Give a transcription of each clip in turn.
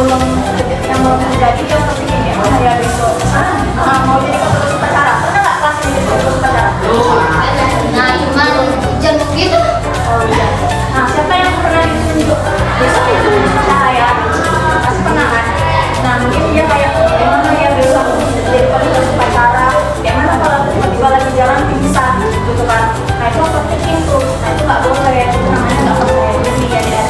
belum terjadi dia kepingin ya hari besok mau jadi ketua upacara. Pernah nggak kelas ini jadi ketua upacara? Nah cuman jenuh gitu. Oh iya. Nah siapa yang pernah ditunjuk besok itu upacara ya? Pasti pernah kan? Nah mungkin dia kayak gimana ya besok jadi ketua upacara, gimana kalau tiba-tiba lagi jalan pingsan gitu kan? Nah itu overthinking tuh. Nah itu nggak boleh, itu namanya nggak percaya diri ya dia.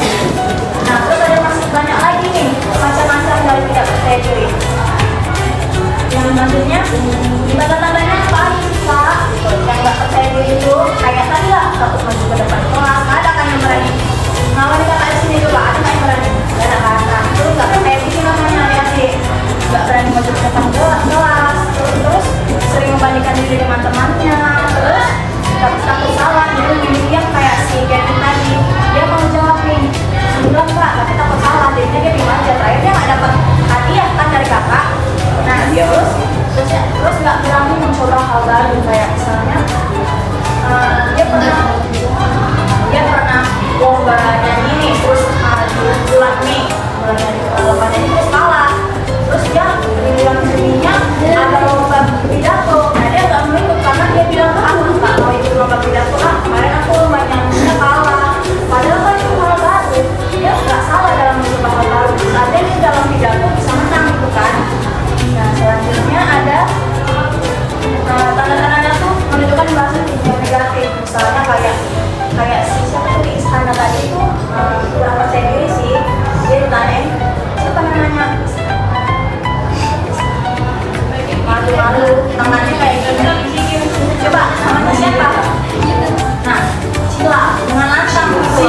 Nah terus ada masih banyak lagi nih macam-macam dari tidak percaya diri. Yang selanjutnya tanda-tandanya apa pak? Gitu. Yang nggak percaya diri itu kayak tadi lah, takut maju ke depan kelas. Ada kan yang berani? Nah wanita di sini juga ada kan yang berani? Ada kan? Nah itu nggak percaya diri namanya adik-adik. Nggak berani maju ke depan kelas. Terus sering membandingkan diri dengan temannya. Terus takut salah. Jadi dia kayak si Kevin tadi, dia mau jawab nih 9 kak, tapi takut salah. Jadinya dia diem aja. Terakhir dia nggak dapat hadiah kan dari kakak. Nah terus nggak berani mencoba hal baru kayak misalnya dia pernah lomba nyanyi nih, terus bulan Mei lomba nyanyi terus kalah. Terus dia bilang seninya ada lomba pidato. Nah dia nggak mau ikut karena dia bilang aku nggak mau ikut lomba pidato. Kemarin aku lomba nyanyinya kalah. Padahal kan itu hal baru. Dia nggak salah dalam mencoba hal baru. Ada di dalam pidato bisa menang gitu kan. Nah selanjutnya ada tanda-tandanya tuh menunjukkan bahasa yang negatif. Misalnya kayak si siapa tuh di istana tadi itu kurang percaya diri sih. Dia ditanyain siapa namanya, malu-malu, tangannya kayak gini. Coba namanya siapa? Nah Sila dengan lantang gitu.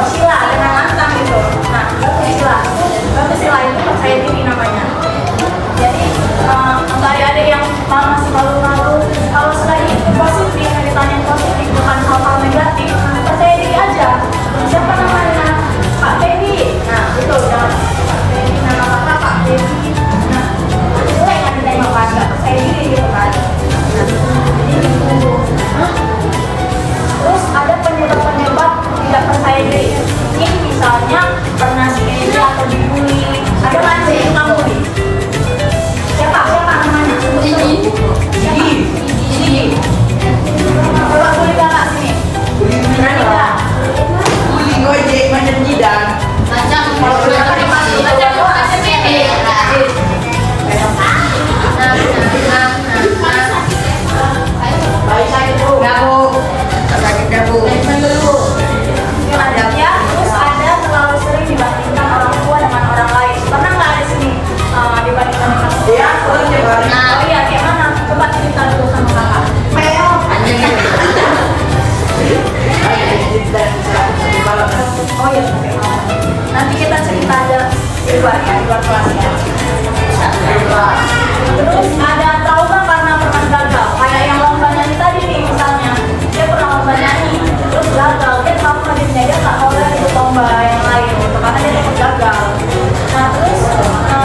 Sila dengan lantang gitu. Nah itu Sila itu percaya diri namanya. Jadi untuk adik-adik yang masih malu-malu, kalau selagi itu positif, yang ditanyain positif bukan hal-hal negatif, percaya diri aja. Siapa namanya? Pak Dewi. Nah itu jangan Pak Dewi, nama kakak Pak Dewi. Nah itu yang ditengok kan, nggak percaya diri gitu kan. Nah jadi gitu. Terus ada penyebab-penyebab tidak percaya diri. Ini misalnya pernah diinjak atau dibully. Ada kan sih kamu nih? Siapa namanya? Gigi. Coba bully kakak sini. Berani nggak? Bully gojek macam jidan. Macam Kalau sudah terima Baik sakit dulu. Sakit dabu. Selanjutnya, terus ada terlalu sering dibandingkan orang tua dengan orang lain. Pernah nggak ada sini dibandingkan dengan orang tua? Iya, pernah coba. Oh iya, kayak mana? Coba cerita dulu sama kakak. Oh iya, nanti kita cerita aja di luar ya, di luar kelas ya. Terus ada trauma karena pernah gagal, kayak yang lomba nyanyi tadi nih misalnya. Dia pernah lomba nyanyi, terus gagal. Dia trauma dirinya, dia nggak mau lagi ikut lomba yang lain gitu, karena dia takut gagal. Nah terus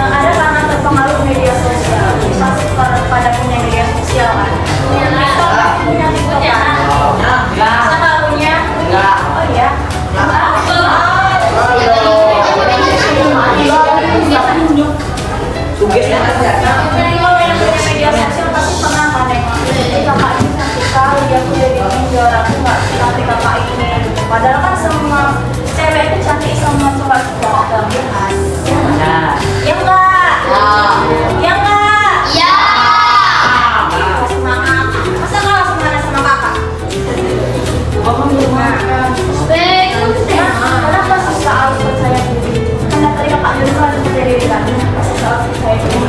ada karena terpengaruh media sosial, bisa pada punya media sosial kan. Punya TikTok kan? Sama punya? Oh iya. Sugesnya ada. Kalau yang punya media sosial pasti pernah kan yang ini kakak ini cantik sekali, dia tuh jadi ninja, aku nggak cantik kakak ini. Padahal kan semua cewek itu cantik semua coba lihat. Ya enggak? Ya enggak? ya. Semangat. Masa kalah semangat sama kakak? Kenapa susah harus percaya diri? Karena tadi kakak juga harus percaya diri kan? Susah harus percaya diri.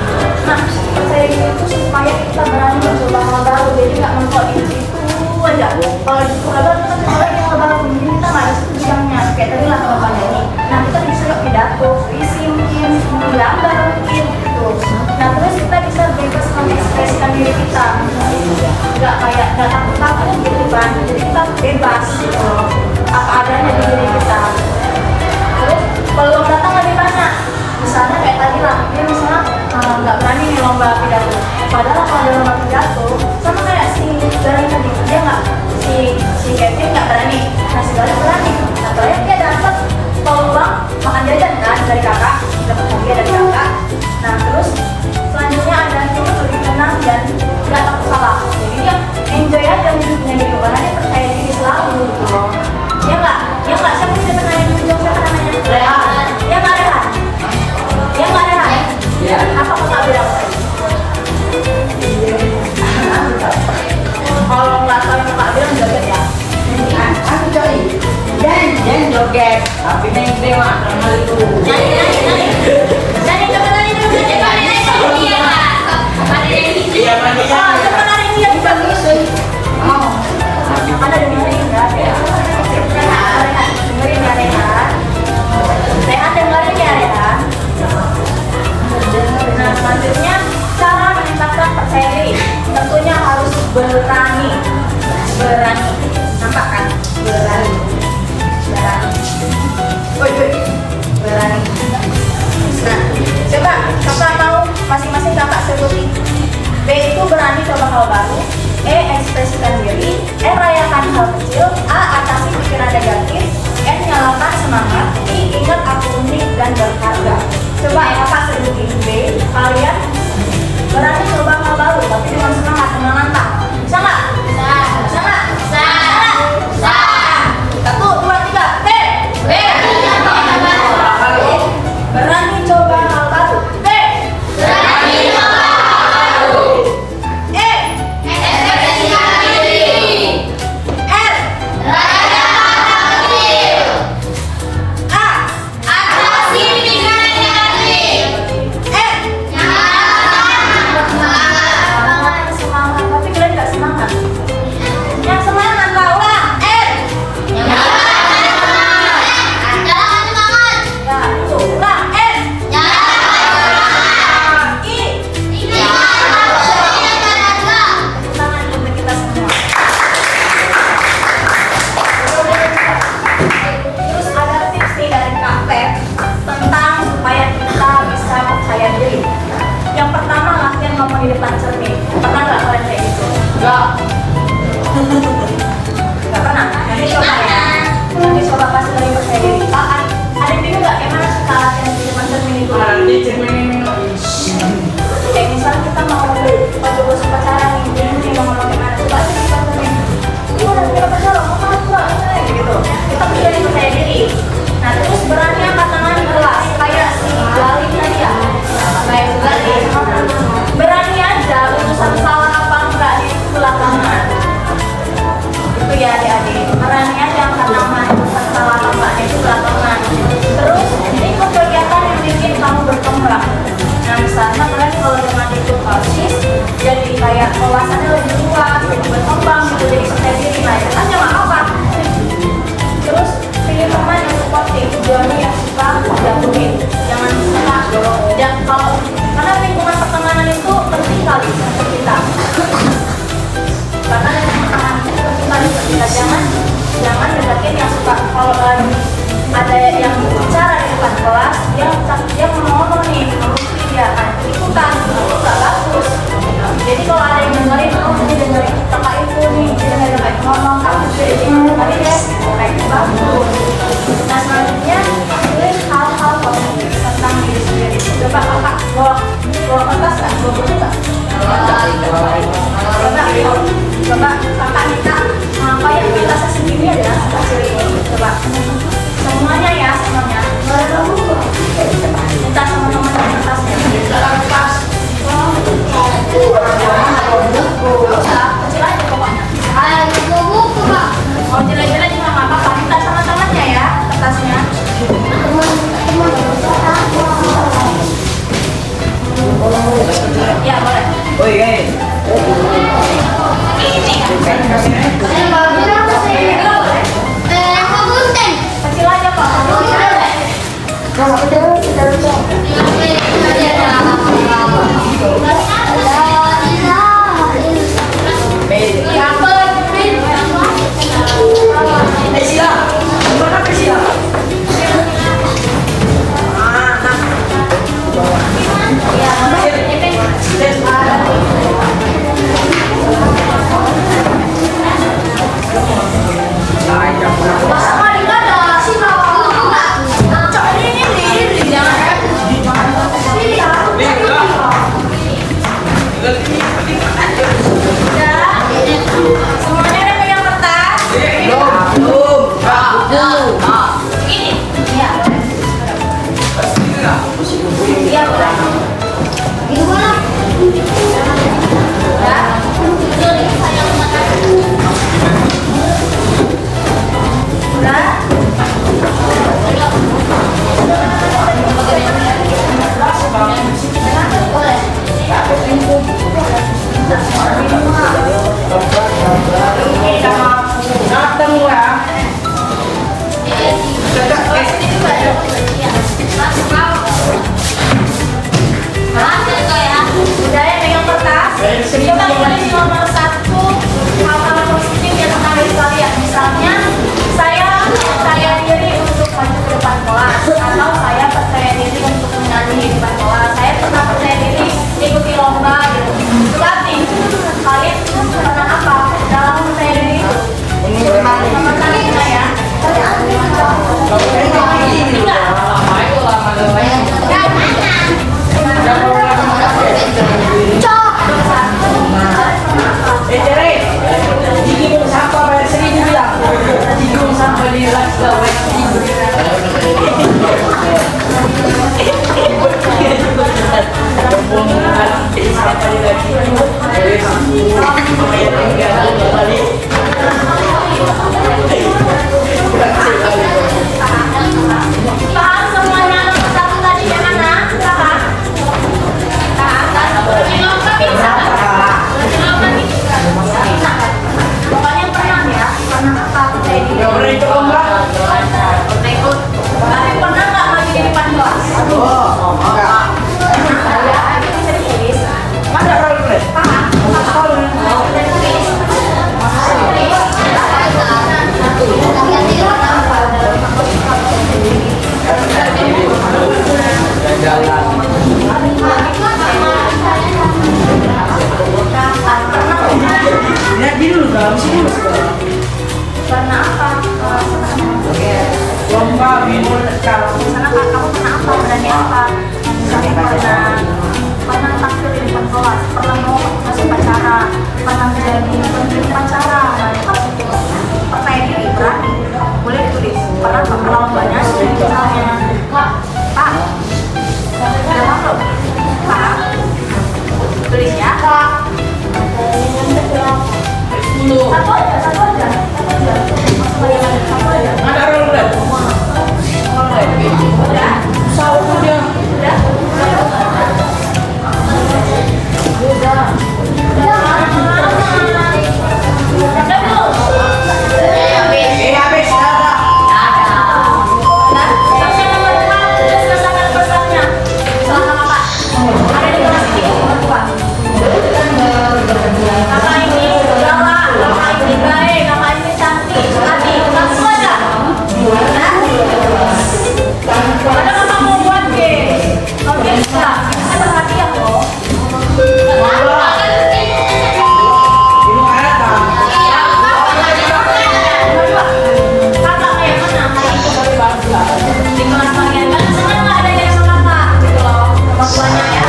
Nah, percaya diri itu supaya kita berani mencoba hal baru. Jadi nggak mentok di situ aja. Kalau di situ hal baru kita coba lagi hal baru. Jadi kita nggak ada situ bidangnya. Kayak tadi lah kalau ini. Nah, kita bisa yuk pidato, visi mungkin, gambar mungkin gitu. Nah, terus kita bisa bebas mengekspresikan diri kita. Nggak kayak nggak takut-takut gitu kan. Jadi kita bebas gitu. Apa adanya di diri kita. Terus peluang datang lebih banyak. Misalnya kayak tadi lah, dia misalnya nggak berani nih lomba pidato. Padahal kalau ada lomba pidato, sama kayak si Galang tadi, dia nggak si Kevin nggak berani, nah si Galang berani. Nah terakhir dia dapat peluang makan jajan kan dari kakak, dapat Yang joget, tapi main dewa normal itu. Nyanyi, nyanyi, nyanyi. Nyanyi, coba nyanyi dulu. Nyanyi, nyanyi, nyanyi. Iya, mandi Oh, coba nari dia bisa ngusung. Oh, ada dengerin nggak? Rehan, dengerin ya Rehan. Rehan dengerin ya Rehan. Nah, selanjutnya cara meningkatkan percaya diri. Tentunya harus berani. Berani. Nampak kan? Berani. Berani. Woi, woi. Berani. Nah, coba kakak mau masing-masing kakak sebutin. B itu berani coba hal baru. E ekspresikan diri. R rayakan hal kecil. A atasi pikiran negatif. N nyalakan semangat. I ingat aku unik dan berharga. Coba kakak sebutin B. Kalian berani coba hal baru tapi dengan semangat, dengan lantang. Bisa nggak? Bisa. Bisa nggak? Bisa. Bisa. 1, 2, 3. B. B. Berani coba hal baru. B. Berani coba hal baru. E. Ekspresikan diri. R. Rayakan hal kecil. A. Atasi pikiran negatif. N. Nyalakan semangat. Semangat. Tapi kalian nggak semangat. Yang semangat lah, ulang. N. Nyalakan semangat. Nyalakan semangat. Ya, itu. Ulang. N. Nyalakan semangat. I. Ingat aku unik dan berharga. Tangan untuk kita semua. Terus ada tips nih dari Kak Pep tentang supaya kita bisa percaya diri. Yang pertama, latihan ngomong di depan cermin. Pernah nggak kalian kayak gitu? Enggak. Nggak pernah? Nanti coba ya. Nanti coba pas lagi percaya diri. Ada yang bingung nggak gimana sih cara latihan di depan cermin itu? Nanti cermin ini. Kayak misalnya kita mau bos pacaran nih, bingung nih mau ngomong gimana? Coba aja di depan cermin. Udah kita pacaran, mau apa gitu. Kita percaya diri. Nah terus berani angkat tangan di kelas kayak si Galih tadi ya. Kayak si Galih. Berani aja urusan salah apa enggak di belakangan. Itu ya adik-adik. Berani aja angkat tangan urusan salah apa enggak di belakangan. Terus ikut kegiatan yang bikin kamu berkembang. Nah misalnya kalian kalau dengan ikut OSIS jadi kayak wawasannya lebih luas, jadi berkembang, gitu jadi percaya diri. Nah itu kan jangan apa. Terus pilih teman yang supportif, jangan yang suka jatuhin, jangan suka dorong. Dan kalau karena lingkungan pertemanan itu penting kali untuk kita. Karena lingkungan pertemanan itu penting kali untuk kita. Jangan deketin yang suka kalau lagi ada yang bicara di depan kelas, dia ngomong nih, ngomongin dia kan ikutan, itu nggak bagus. Jadi kalau ada yang dengerin, dia dengerin kakak itu nih, dia dengerin ngomong, kamu juga dengerin deh, kayak itu bagus. Nah selanjutnya tulis hal-hal positif tentang diri sendiri. Coba kakak bawa kertas nggak, bawa buku nggak? Coba kakak minta apa yang kita sendiri adalah hasil ini. Coba semuanya ya, semuanya. Minta sama teman-teman kertasnya. Kertas. Kecil aja pokoknya. Buku, Pak. Mau jelek-jelek juga nggak apa-apa. Minta sama temannya ya kertasnya. Ya boleh. Oh iya. Apa gunting? Kecil aja kok. Sila. Mana Sila? Karena apa? Lomba bingung kalau Karena kamu pernah apa? Berani apa? Misalnya pernah tampil di depan kelas, pernah mau masuk upacara, pernah menjadi pemimpin upacara, percaya diri, berani, boleh ditulis. Pernah lombanya misalnya, Pak, udah masuk, Pak, tulis ya, Pak. Satu aja, satu aja, satu aja. Satu aja. ada roller. Udah? Sahur dia. Udah? Udah belum? Habis ada. Nah, yang nomor 4, tulis kesangan pesannya. Selamat Pak. Ada di kelas ini, nomor 2. Kakak ini galak, kakak ini baik, kakak ini cantik, tadi langsung aja. Nah, ada kakak mau buat game. Oke, bisa. Kita ada hadiah loh. Bingung ada. Kakak kayak mana hari itu di kelas kalian kan senang nggak ada yang sama kakak gitu loh, sama tuanya ya.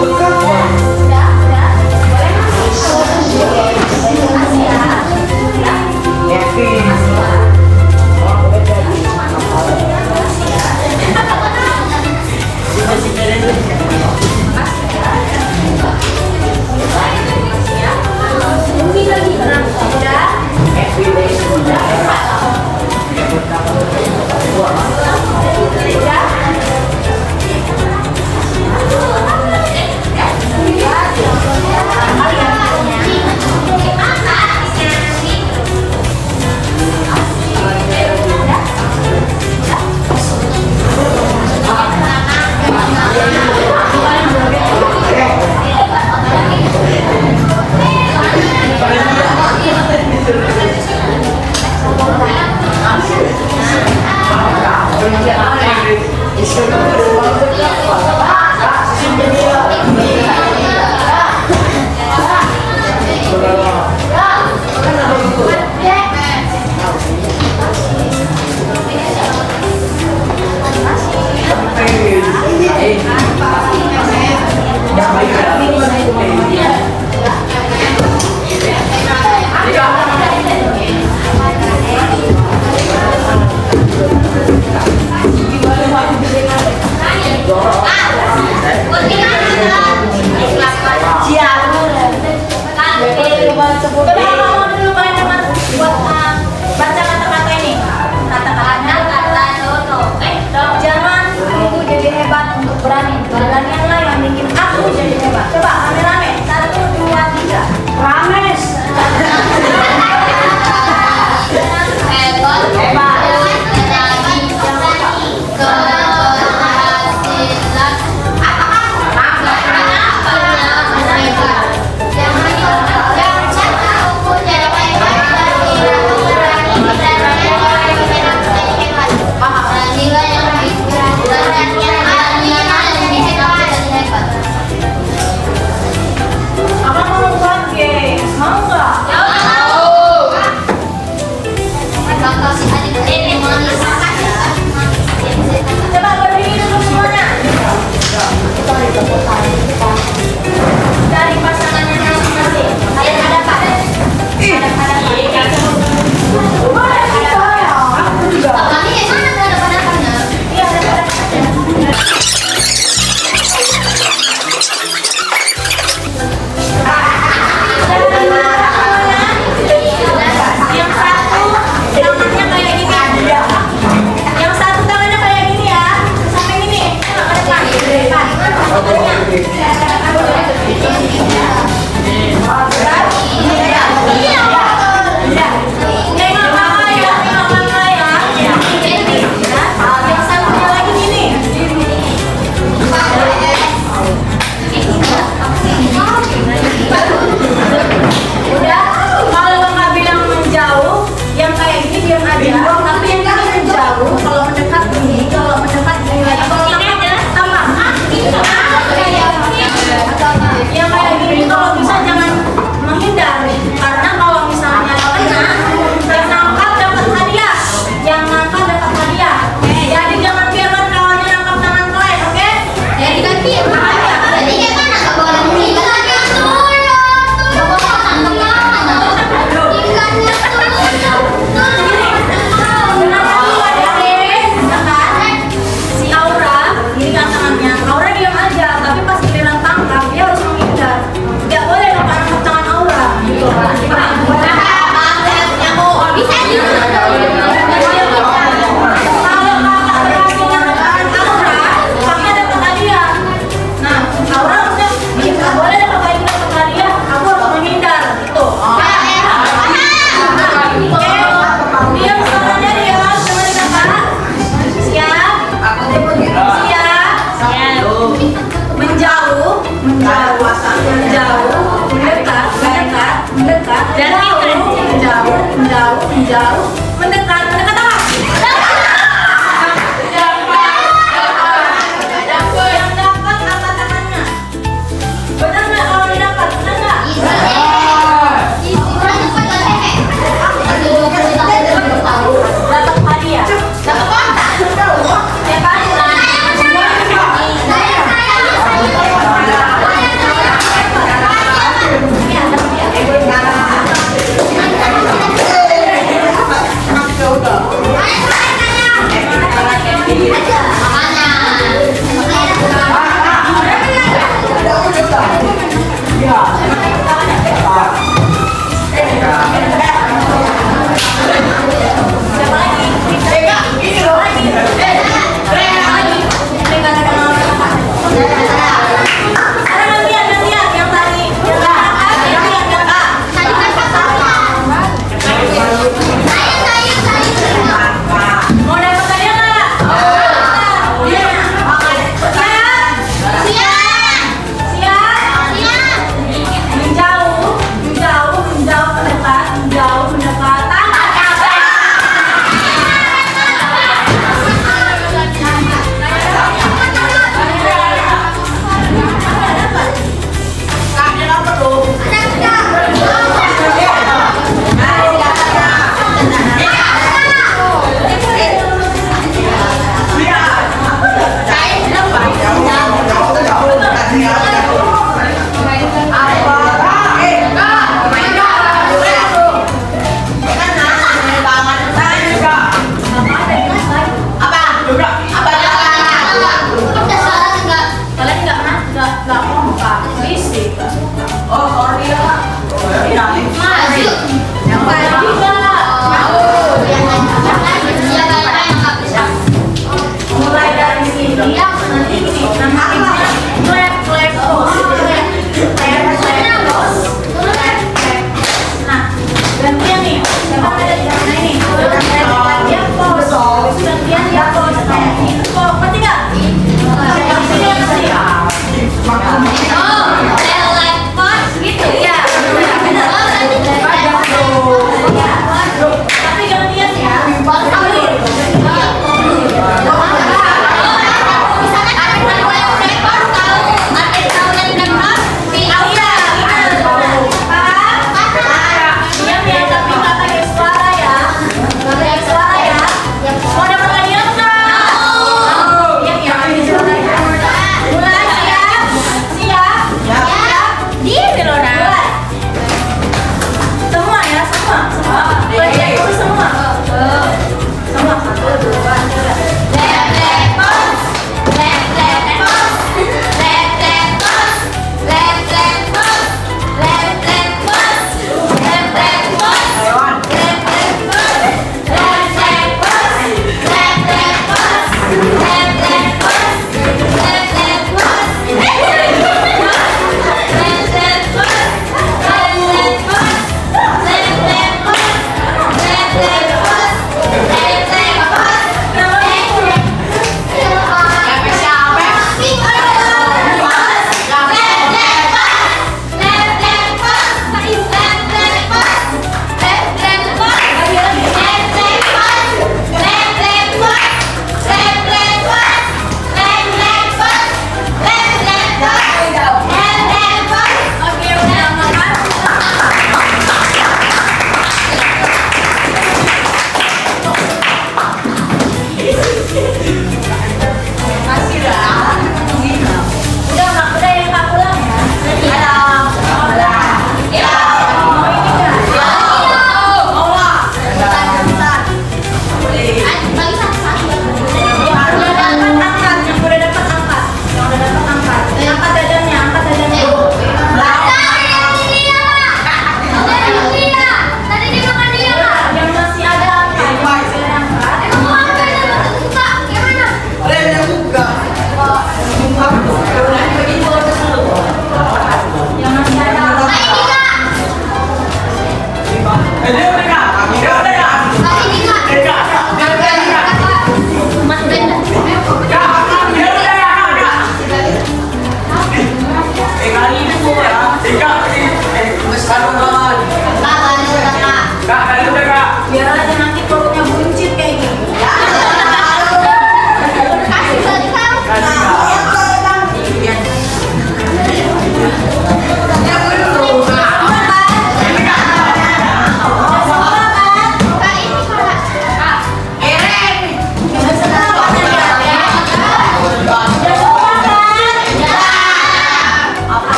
Udah, boleh kasih ya. Udah. Happy. menjauh, mendekat, mendekat apa? Yang dapat angkat tangannya. Benar nggak kalau didapat? Benar nggak? Dapat hadiah, dapat kontak, ya kan? Mau dapat hadiah nggak? Siap? Menjauh, mendekat, mendekat. Kalian nggak kompak, berisik, nggak suka. Oh, sorry ya. Maju.